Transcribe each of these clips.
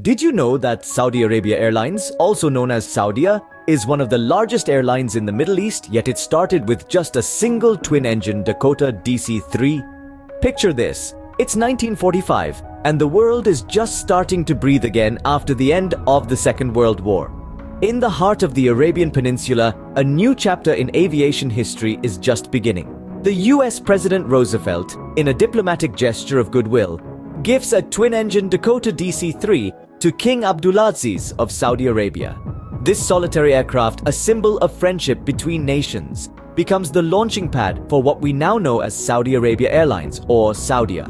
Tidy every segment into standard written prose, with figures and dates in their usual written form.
Did you know that Saudi Arabia Airlines, also known as Saudia, is one of the largest airlines in the Middle East, yet it started with just a single twin-engine Dakota DC-3? Picture this, it's 1945, and the world is just starting to breathe again after the end of the Second World War. In the heart of the Arabian Peninsula, a new chapter in aviation history is just beginning. The US President Roosevelt, in a diplomatic gesture of goodwill, gifts a twin-engine Dakota DC-3 to King Abdulaziz of Saudi Arabia. This solitary aircraft, a symbol of friendship between nations, becomes the launching pad for what we now know as Saudi Arabia Airlines, or Saudia.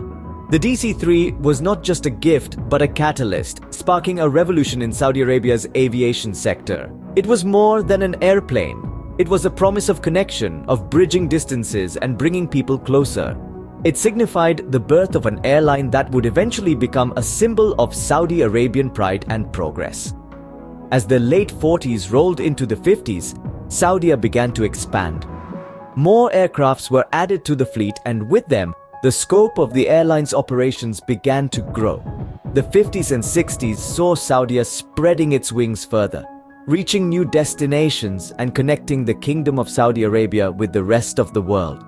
The DC-3 was not just a gift but a catalyst, sparking a revolution in Saudi Arabia's aviation sector. It was more than an airplane. It was a promise of connection, of bridging distances and bringing people closer. It signified the birth of an airline that would eventually become a symbol of Saudi Arabian pride and progress. As the late 40s rolled into the 50s, Saudia began to expand. More aircrafts were added to the fleet, and with them, the scope of the airline's operations began to grow. The 50s and 60s saw Saudia spreading its wings further, reaching new destinations and connecting the Kingdom of Saudi Arabia with the rest of the world.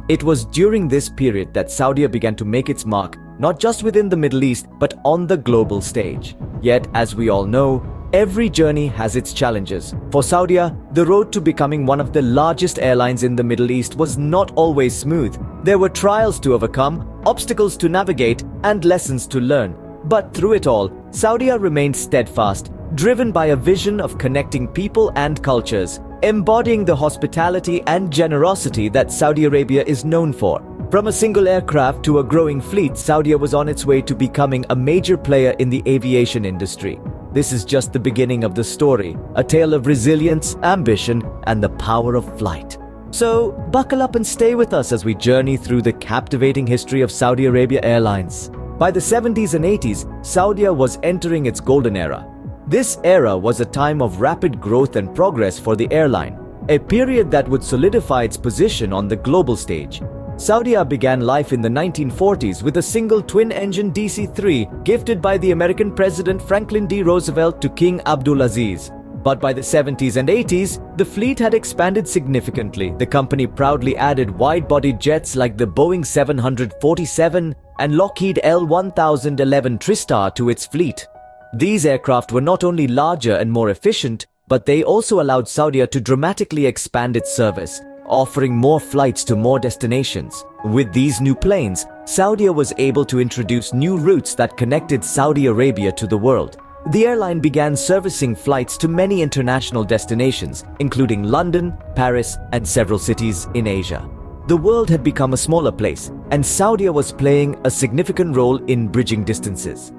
It was during this period that Saudia began to make its mark, not just within the Middle East, but on the global stage. Yet, as we all know, every journey has its challenges. For Saudia, the road to becoming one of the largest airlines in the Middle East was not always smooth. There were trials to overcome, obstacles to navigate, and lessons to learn. But through it all, Saudia remained steadfast, driven by a vision of connecting people and cultures, embodying the hospitality and generosity that Saudi Arabia is known for. From a single aircraft to a growing fleet, Saudia was on its way to becoming a major player in the aviation industry. This is just the beginning of the story, a tale of resilience, ambition, and the power of flight. So, buckle up and stay with us as we journey through the captivating history of Saudi Arabia Airlines. By the 70s and 80s, Saudia was entering its golden era. This era was a time of rapid growth and progress for the airline, a period that would solidify its position on the global stage. Saudia began life in the 1940s with a single twin-engine DC-3 gifted by the American President Franklin D. Roosevelt to King Abdulaziz. But by the 70s and 80s, the fleet had expanded significantly. The company proudly added wide-bodied jets like the Boeing 747 and Lockheed L-1011 TriStar to its fleet. These aircraft were not only larger and more efficient, but they also allowed Saudia to dramatically expand its service, offering more flights to more destinations. With these new planes, Saudia was able to introduce new routes that connected Saudi Arabia to the world. The airline began servicing flights to many international destinations, including London, Paris, and several cities in Asia. The world had become a smaller place, and Saudia was playing a significant role in bridging distances.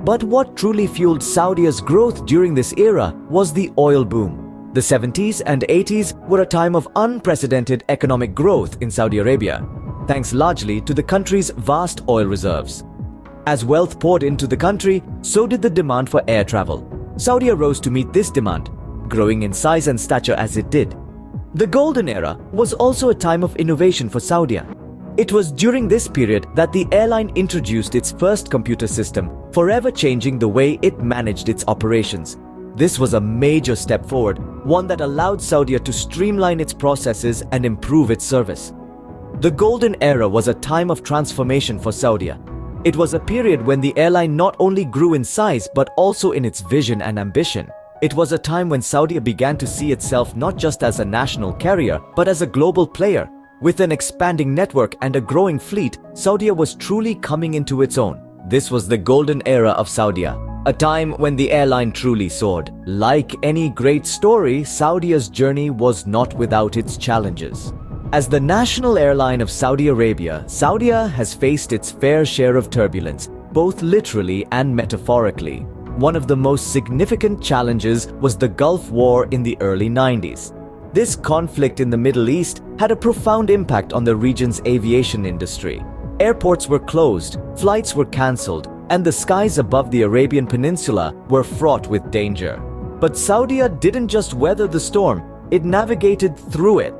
But what truly fueled Saudia's growth during this era was the oil boom. The 70s and 80s were a time of unprecedented economic growth in Saudi Arabia, thanks largely to the country's vast oil reserves. As wealth poured into the country, so did the demand for air travel. Saudia rose to meet this demand, growing in size and stature as it did. The golden era was also a time of innovation for Saudia. It was during this period that the airline introduced its first computer system, forever changing the way it managed its operations. This was a major step forward, one that allowed Saudia to streamline its processes and improve its service. The golden era was a time of transformation for Saudia. It was a period when the airline not only grew in size but also in its vision and ambition. It was a time when Saudia began to see itself not just as a national carrier but as a global player. With an expanding network and a growing fleet, Saudia was truly coming into its own. This was the golden era of Saudia, a time when the airline truly soared. Like any great story, Saudia's journey was not without its challenges. As the national airline of Saudi Arabia, Saudia has faced its fair share of turbulence, both literally and metaphorically. One of the most significant challenges was the Gulf War in the early 90s. This conflict in the Middle East had a profound impact on the region's aviation industry. Airports were closed, flights were cancelled, and the skies above the Arabian Peninsula were fraught with danger. But Saudia didn't just weather the storm, it navigated through it.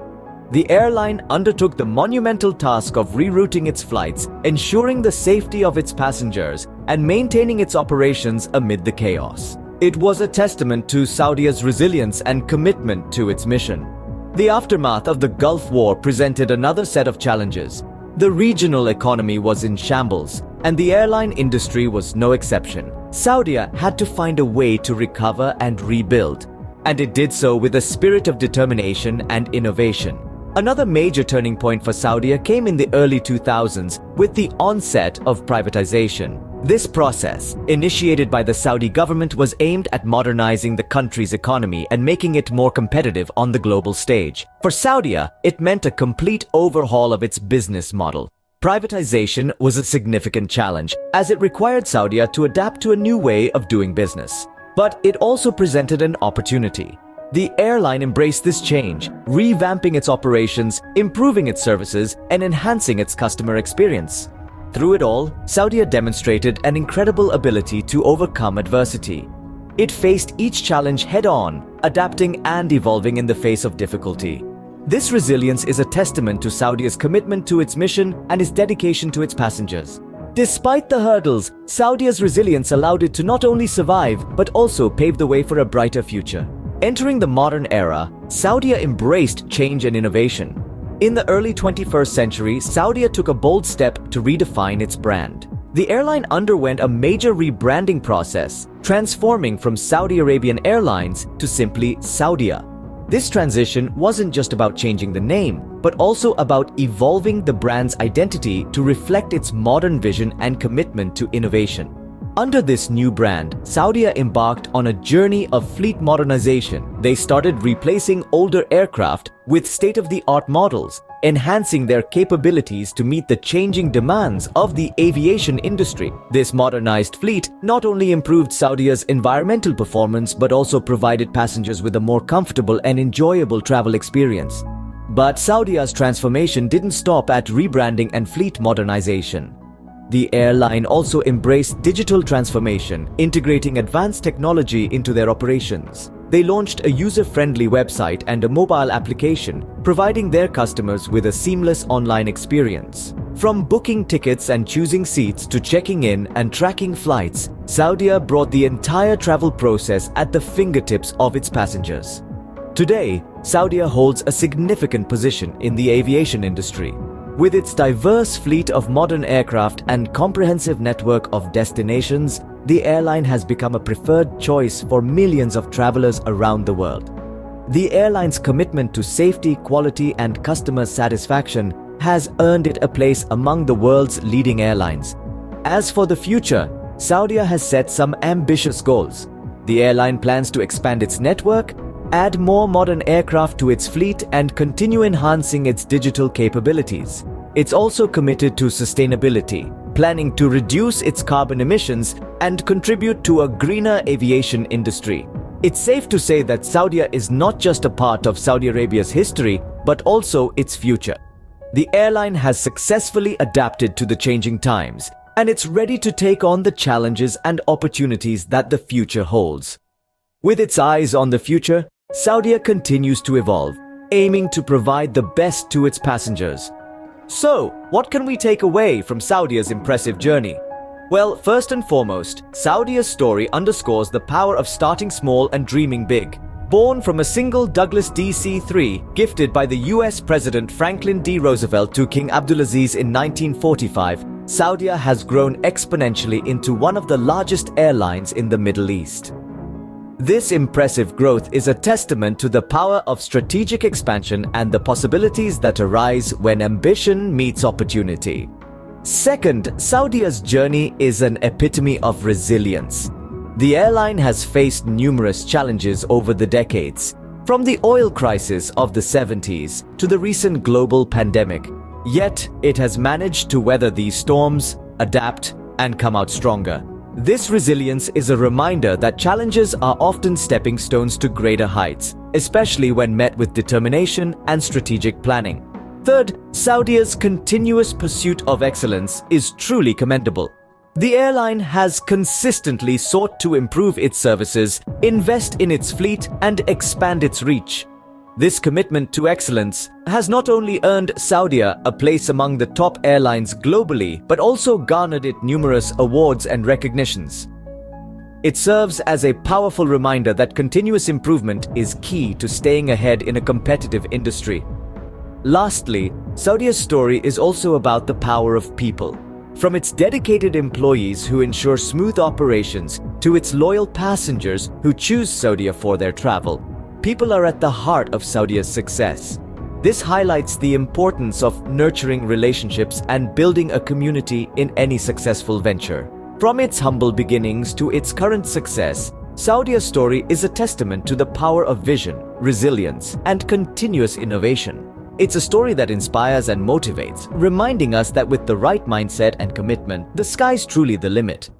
the airline undertook the monumental task of rerouting its flights, ensuring the safety of its passengers, and maintaining its operations amid the chaos. It was a testament to Saudia's resilience and commitment to its mission. The aftermath of the Gulf War presented another set of challenges. The regional economy was in shambles, and the airline industry was no exception. Saudi had to find a way to recover and rebuild, and it did so with a spirit of determination and innovation. Another major turning point for Saudi came in the early 2000s with the onset of privatization. This process, initiated by the Saudi government, was aimed at modernizing the country's economy and making it more competitive on the global stage. For Saudi, it meant a complete overhaul of its business model. Privatization was a significant challenge, as it required Saudi to adapt to a new way of doing business. But it also presented an opportunity. The airline embraced this change, revamping its operations, improving its services, and enhancing its customer experience. Through it all, Saudi demonstrated an incredible ability to overcome adversity. It faced each challenge head-on, adapting and evolving in the face of difficulty. This resilience is a testament to Saudi's commitment to its mission and its dedication to its passengers. Despite the hurdles, Saudi's resilience allowed it to not only survive, but also pave the way for a brighter future. Entering the modern era, Saudi embraced change and innovation. In the early 21st century, Saudi took a bold step to redefine its brand. The airline underwent a major rebranding process, transforming from Saudi Arabian Airlines to simply Saudia. This transition wasn't just about changing the name, but also about evolving the brand's identity to reflect its modern vision and commitment to innovation. Under this new brand, Saudi embarked on a journey of fleet modernization. They started replacing older aircraft with state-of-the-art models, enhancing their capabilities to meet the changing demands of the aviation industry. This modernized fleet not only improved Saudi's environmental performance, but also provided passengers with a more comfortable and enjoyable travel experience. But Saudi's transformation didn't stop at rebranding and fleet modernization. The airline also embraced digital transformation, integrating advanced technology into their operations. They launched a user-friendly website and a mobile application, providing their customers with a seamless online experience. From booking tickets and choosing seats to checking in and tracking flights, Saudi brought the entire travel process at the fingertips of its passengers. Today, Saudi holds a significant position in the aviation industry. With its diverse fleet of modern aircraft and comprehensive network of destinations, the airline has become a preferred choice for millions of travelers around the world. The airline's commitment to safety, quality, and customer satisfaction has earned it a place among the world's leading airlines. As for the future, Saudi has set some ambitious goals. The airline plans to expand its network, add more modern aircraft to its fleet, and continue enhancing its digital capabilities. It's also committed to sustainability, planning to reduce its carbon emissions and contribute to a greener aviation industry. It's safe to say that Saudi is not just a part of Saudi Arabia's history, but also its future. The airline has successfully adapted to the changing times, and it's ready to take on the challenges and opportunities that the future holds. With its eyes on the future, Saudi continues to evolve, aiming to provide the best to its passengers. So, what can we take away from Saudi's impressive journey? Well, first and foremost, Saudi's story underscores the power of starting small and dreaming big. Born from a single Douglas DC-3 gifted by the US President Franklin D. Roosevelt to King Abdulaziz in 1945, Saudi has grown exponentially into one of the largest airlines in the Middle East. This impressive growth is a testament to the power of strategic expansion and the possibilities that arise when ambition meets opportunity. Second, Saudi's journey is an epitome of resilience. The airline has faced numerous challenges over the decades, from the oil crisis of the 70s to the recent global pandemic. Yet, it has managed to weather these storms, adapt, and come out stronger. This resilience is a reminder that challenges are often stepping stones to greater heights, especially when met with determination and strategic planning. Third, Saudi's continuous pursuit of excellence is truly commendable. The airline has consistently sought to improve its services, invest in its fleet, and expand its reach. This commitment to excellence has not only earned Saudia a place among the top airlines globally, but also garnered it numerous awards and recognitions. It serves as a powerful reminder that continuous improvement is key to staying ahead in a competitive industry. Lastly, Saudia's story is also about the power of people. From its dedicated employees who ensure smooth operations to its loyal passengers who choose Saudia for their travel, people are at the heart of Saudia's success. This highlights the importance of nurturing relationships and building a community in any successful venture. From its humble beginnings to its current success, Saudia's story is a testament to the power of vision, resilience, and continuous innovation. It's a story that inspires and motivates, reminding us that with the right mindset and commitment, the sky's truly the limit.